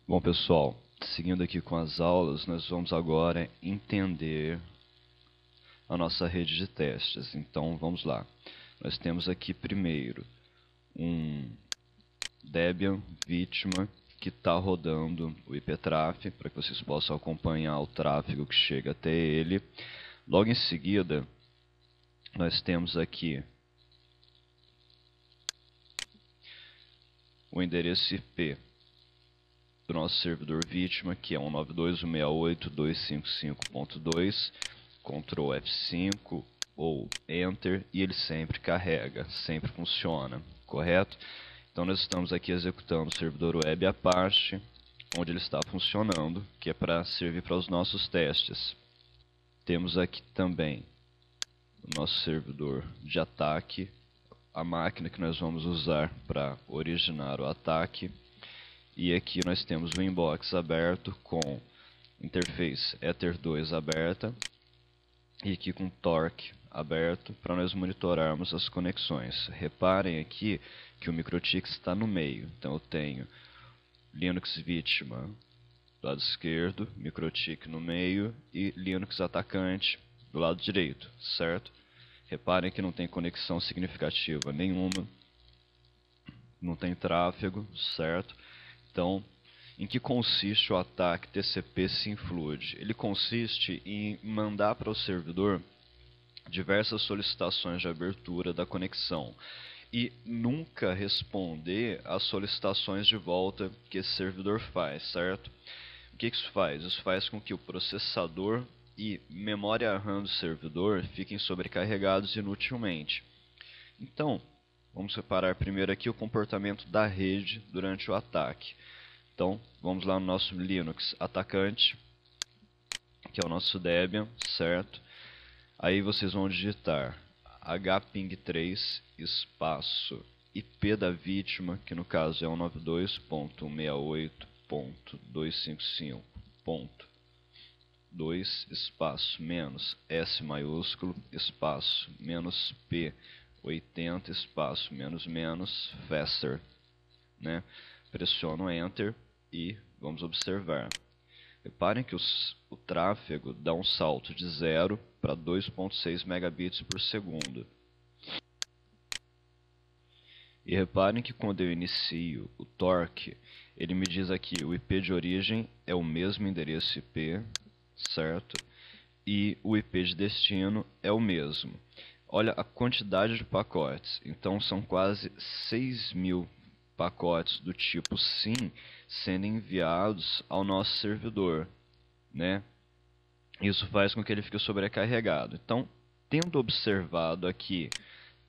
Bom, pessoal, seguindo aqui com as aulas, nós vamos agora entender a nossa rede de testes. Então, vamos lá. Nós temos aqui primeiro um Debian vítima que está rodando o IPtraf, para que vocês possam acompanhar o tráfego que chega até ele. Logo em seguida, nós temos aqui o endereço IP do nosso servidor vítima, que é 192.168.255.2, Ctrl F5 ou Enter, e ele sempre carrega, sempre funciona, correto? Então nós estamos aqui executando o servidor web Apache, onde ele está funcionando, que é para servir para os nossos testes. Temos aqui também o nosso servidor de ataque, a máquina que nós vamos usar para originar o ataque. E aqui nós temos o inbox aberto com interface Ether2 aberta e aqui com Torque aberto para nós monitorarmos as conexões. Reparem aqui que o MikroTik está no meio. Então eu tenho Linux vítima do lado esquerdo, MikroTik no meio e Linux atacante do lado direito, certo? Reparem que não tem conexão significativa nenhuma, não tem tráfego, certo? Então, em que consiste o ataque TCP/SYNFLUID? Ele consiste em mandar para o servidor diversas solicitações de abertura da conexão e nunca responder às solicitações de volta que esse servidor faz, certo? O que isso faz? Isso faz com que o processador e memória RAM do servidor fiquem sobrecarregados inutilmente. Então, vamos separar primeiro aqui o comportamento da rede durante o ataque. Então, vamos lá no nosso Linux atacante, que é o nosso Debian, certo? Aí vocês vão digitar hping3 espaço IP da vítima, que no caso é 192.168.255.2 espaço menos S maiúsculo espaço menos P 80 espaço menos menos faster, né? Pressiono Enter e vamos observar. Reparem que o tráfego dá um salto de 0 para 2.6 megabits por segundo. E reparem que quando eu inicio o Torque, ele me diz aqui o IP de origem é o mesmo endereço IP, certo? E o IP de destino é o mesmo. Olha a quantidade de pacotes. Então são quase 6.000 pacotes do tipo SYN sendo enviados ao nosso servidor, né? Isso faz com que ele fique sobrecarregado. Então, tendo observado aqui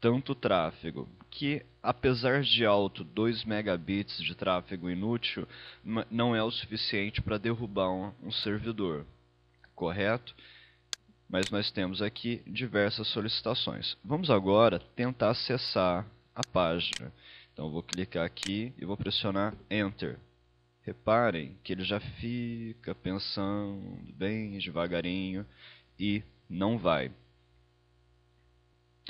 tanto tráfego, que apesar de alto, 2 megabits de tráfego inútil não é o suficiente para derrubar um servidor, correto? Mas nós temos aqui diversas solicitações. Vamos agora tentar acessar a página. Então eu vou clicar aqui e vou pressionar Enter. Reparem que ele já fica pensando bem devagarinho e não vai.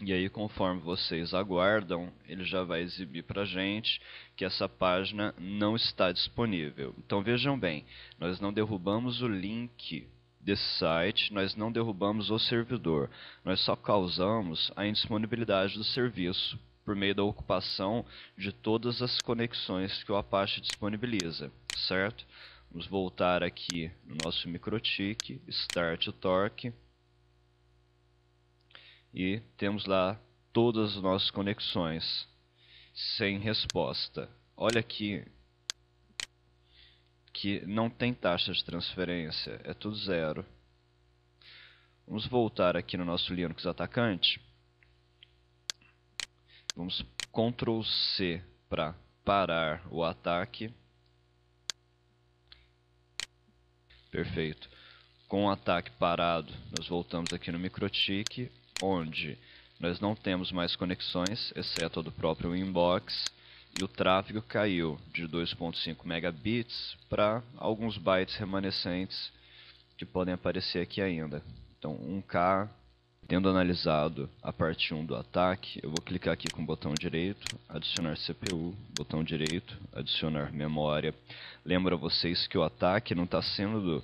E aí, conforme vocês aguardam, ele já vai exibir para a gente que essa página não está disponível. Então vejam bem, nós não derrubamos o link desse site, nós não derrubamos o servidor, nós só causamos a indisponibilidade do serviço por meio da ocupação de todas as conexões que o Apache disponibiliza, certo? Vamos voltar aqui no nosso MikroTik, Start Torque, e temos lá todas as nossas conexões sem resposta. Olha aqui que não tem taxa de transferência, é tudo zero. Vamos voltar aqui no nosso Linux atacante. Vamos Ctrl C para parar o ataque. Perfeito. Com o ataque parado, nós voltamos aqui no MikroTik, onde nós não temos mais conexões, exceto a do próprio inbox, e o tráfego caiu de 2.5 megabits para alguns bytes remanescentes que podem aparecer aqui ainda. Então 1K Tendo analisado a parte 1 do ataque, eu vou clicar aqui com o botão direito, adicionar CPU, botão direito, adicionar memória. Lembra vocês que o ataque não está sendo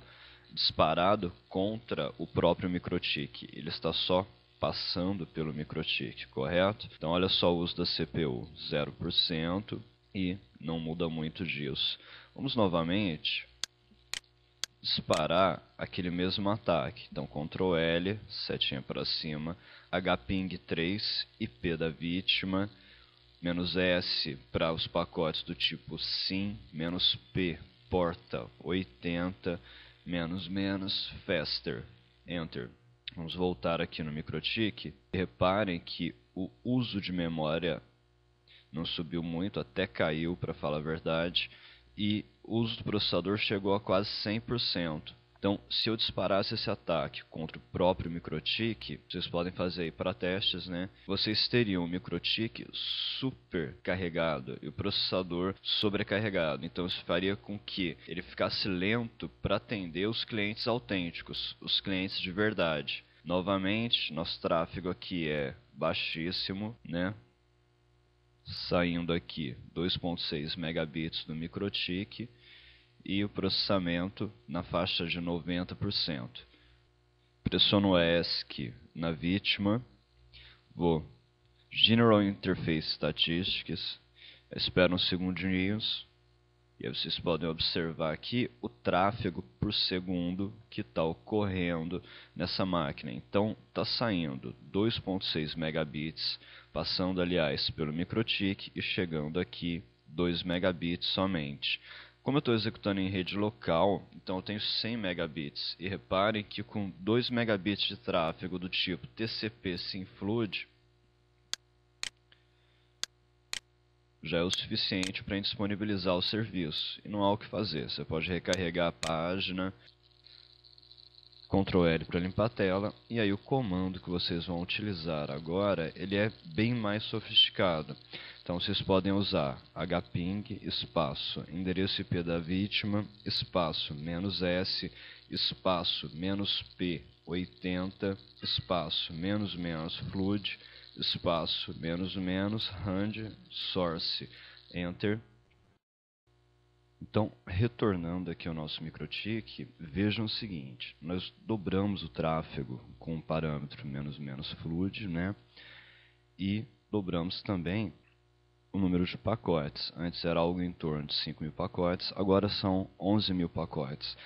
disparado contra o próprio microtik, ele está só passando pelo microtik, correto? Então olha só o uso da CPU, 0% e não muda muito disso. Vamos novamente disparar aquele mesmo ataque. Então Ctrl L, setinha para cima, hping 3, IP da vítima, "-S para os pacotes do tipo SYN, "-P, porta 80, "-, faster, enter. Vamos voltar aqui no microtik. Reparem que o uso de memória não subiu muito, até caiu, para falar a verdade, e o uso do processador chegou a quase 100%. Então, se eu disparasse esse ataque contra o próprio microtik, vocês podem fazer aí para testes, né? Vocês teriam o microtik super carregado e o processador sobrecarregado. Então, isso faria com que ele ficasse lento para atender os clientes autênticos, os clientes de verdade. Novamente, nosso tráfego aqui é baixíssimo, né? Saindo aqui 2.6 megabits do microtik e o processamento na faixa de 90%. Pressiono ESC na vítima, vou General Interface Statistics, espero uns segundinhos e aí vocês podem observar aqui o tráfego por segundo que está ocorrendo nessa máquina. Então está saindo 2.6 megabits, passando aliás pelo microtik e chegando aqui 2 megabits somente. Como eu estou executando em rede local, então eu tenho 100 megabits. E reparem que com 2 megabits de tráfego do tipo TCP SYNFlood, já é o suficiente para disponibilizar o serviço. E não há o que fazer. Você pode recarregar a página, Ctrl L para limpar a tela, e aí o comando que vocês vão utilizar agora, ele é bem mais sofisticado. Então vocês podem usar hping, espaço, endereço IP da vítima, espaço, "-S, espaço, "-P, 80, espaço, "-, flood, espaço, "-, rand, source, enter. Então, retornando aqui ao nosso microtik, vejam o seguinte, nós dobramos o tráfego com o parâmetro "-, flood, né? E dobramos também o número de pacotes. Antes era algo em torno de 5.000 pacotes, agora são 11.000 pacotes.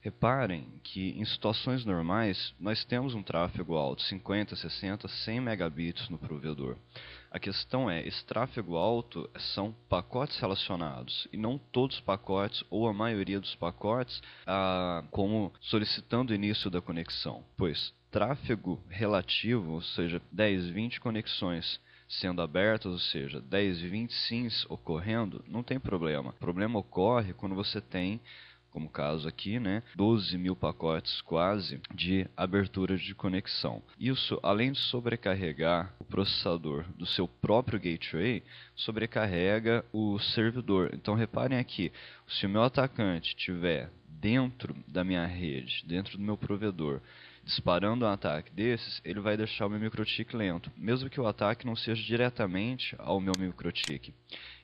Reparem que em situações normais nós temos um tráfego alto, 50, 60, 100 megabits no provedor. A questão é, esse tráfego alto são pacotes relacionados e não todos os pacotes ou a maioria dos pacotes como solicitando o início da conexão, pois tráfego relativo, ou seja, 10, 20 conexões sendo abertas, ou seja, 10, 20 SYNs ocorrendo, não tem problema. O problema ocorre quando você tem, como o caso aqui, né, 12.000 pacotes quase de abertura de conexão. Isso, além de sobrecarregar o processador do seu próprio gateway, sobrecarrega o servidor. Então reparem aqui, se o meu atacante estiver dentro da minha rede, dentro do meu provedor, disparando um ataque desses, ele vai deixar o meu microtik lento, mesmo que o ataque não seja diretamente ao meu microtik.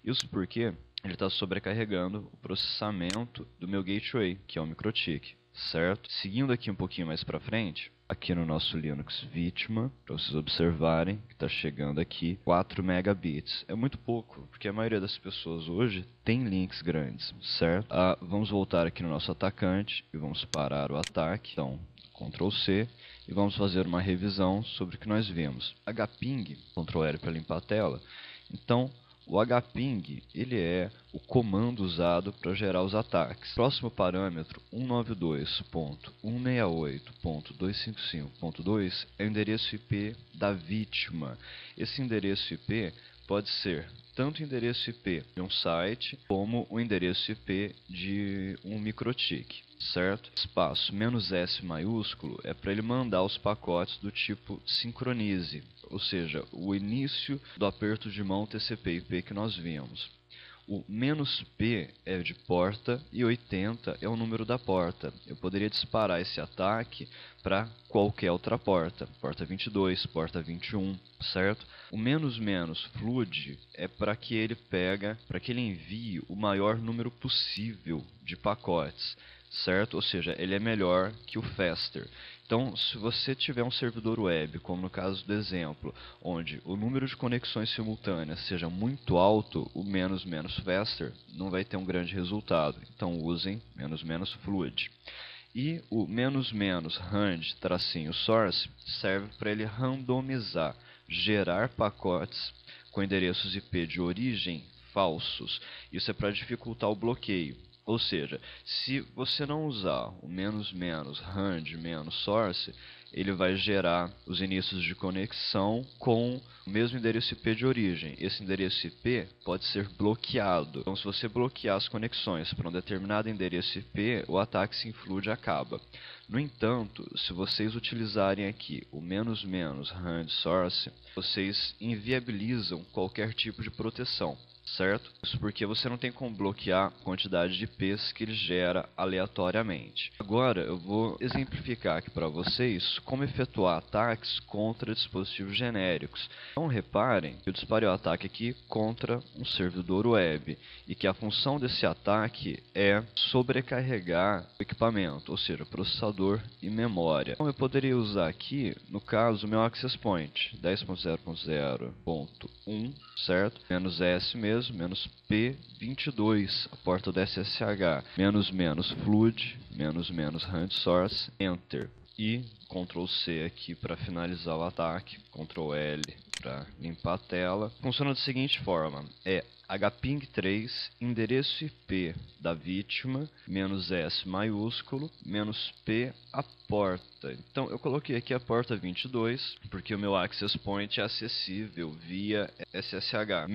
Isso porque ele está sobrecarregando o processamento do meu gateway, que é o microtik, certo? Seguindo aqui um pouquinho mais para frente, aqui no nosso Linux vítima, para vocês observarem que está chegando aqui 4 megabits. É muito pouco, porque a maioria das pessoas hoje tem links grandes, certo? Vamos voltar aqui no nosso atacante e vamos parar o ataque. Então, Ctrl C, e vamos fazer uma revisão sobre o que nós vimos. Hping, Ctrl L para limpar a tela. Então, o hping, ele é o comando usado para gerar os ataques. Próximo parâmetro, 192.168.255.2 é o endereço IP da vítima. Esse endereço IP pode ser tanto o endereço IP de um site, como o endereço IP de um microtik, certo? Espaço "-S" maiúsculo é para ele mandar os pacotes do tipo sincronize, ou seja, o início do aperto de mão TCP/IP que nós vimos. O "-p" é de porta e 80 é o número da porta. Eu poderia disparar esse ataque para qualquer outra porta. Porta 22, porta 21, certo? O "-flood" é para que ele envie o maior número possível de pacotes, certo? Ou seja, ele é melhor que o faster. Então, se você tiver um servidor web, como no caso do exemplo, onde o número de conexões simultâneas seja muito alto, o "-faster não vai ter um grande resultado. Então, usem "-fluid. E o "-rand-source serve para ele randomizar, gerar pacotes com endereços IP de origem falsos. Isso é para dificultar o bloqueio. Ou seja, se você não usar o "-rand-source", ele vai gerar os inícios de conexão com o mesmo endereço IP de origem. Esse endereço IP pode ser bloqueado. Então, se você bloquear as conexões para um determinado endereço IP, o ataque sem flood acaba. No entanto, se vocês utilizarem aqui o "-rand-source", vocês inviabilizam qualquer tipo de proteção, certo? Isso porque você não tem como bloquear a quantidade de IPs que ele gera aleatoriamente. Agora eu vou exemplificar aqui para vocês como efetuar ataques contra dispositivos genéricos. Então reparem que eu disparei o ataque aqui contra um servidor web e que a função desse ataque é sobrecarregar o equipamento, ou seja, processador e memória. Então eu poderia usar aqui, no caso, o meu access point 10.0.0.1, certo? "-s" mesmo, "-p22", a porta do SSH, "-flood", "-rand-source", Enter. E Ctrl C aqui para finalizar o ataque, Ctrl L para limpar a tela. Funciona da seguinte forma: é hping3, endereço IP da vítima, "-s" maiúsculo, "-p" a porta. Então eu coloquei aqui a porta 22, porque o meu access point é acessível via SSH.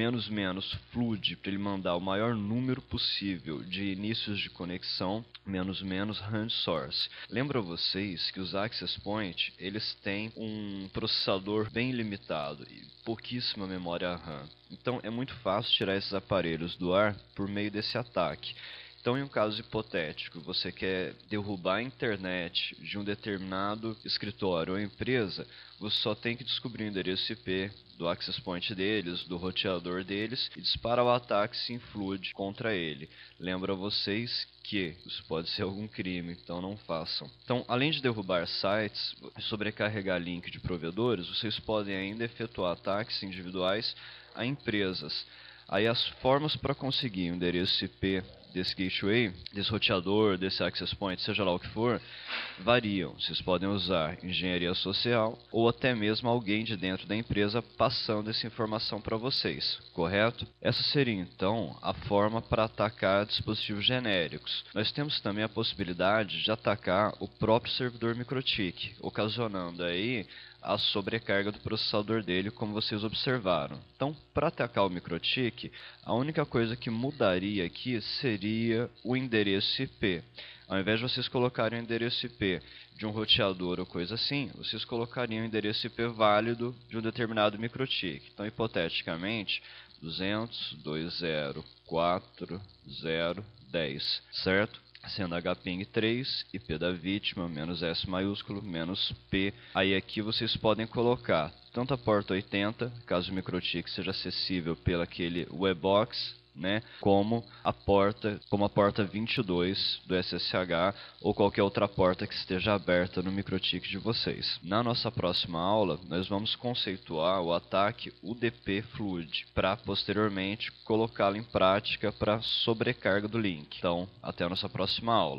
"-flood", para ele mandar o maior número possível de inícios de conexão, "-rand-source". Lembra vocês que os access point, eles têm um processador bem limitado e pouquíssima memória RAM. Então é muito fácil tirar esses aparelhos do ar por meio desse ataque. Então, em um caso hipotético, você quer derrubar a internet de um determinado escritório ou empresa, você só tem que descobrir o endereço IP do access point deles, do roteador deles, e disparar o ataque sem flood contra ele. Lembro a vocês que isso pode ser algum crime, então não façam. Então, além de derrubar sites e sobrecarregar link de provedores, vocês podem ainda efetuar ataques individuais a empresas. Aí as formas para conseguir o endereço IP desse gateway, desse roteador, desse access point, seja lá o que for, variam. Vocês podem usar engenharia social ou até mesmo alguém de dentro da empresa passando essa informação para vocês, correto? Essa seria então a forma para atacar dispositivos genéricos. Nós temos também a possibilidade de atacar o próprio servidor MikroTik, ocasionando aí a sobrecarga do processador dele, como vocês observaram. Então, para atacar o MikroTik, a única coisa que mudaria aqui seria o endereço IP. Ao invés de vocês colocarem o endereço IP de um roteador ou coisa assim, vocês colocariam o endereço IP válido de um determinado MikroTik. Então, hipoteticamente, 200.204.0.10, certo? Sendo hping3, IP da vítima, "-s" maiúsculo, "-p". Aí aqui vocês podem colocar tanto a porta 80, caso o MikroTik seja acessível pelo aquele webbox, né, como a porta 22 do SSH ou qualquer outra porta que esteja aberta no MikroTik de vocês. Na nossa próxima aula, nós vamos conceituar o ataque UDP Flood para posteriormente colocá-lo em prática para sobrecarga do link. Então, até a nossa próxima aula.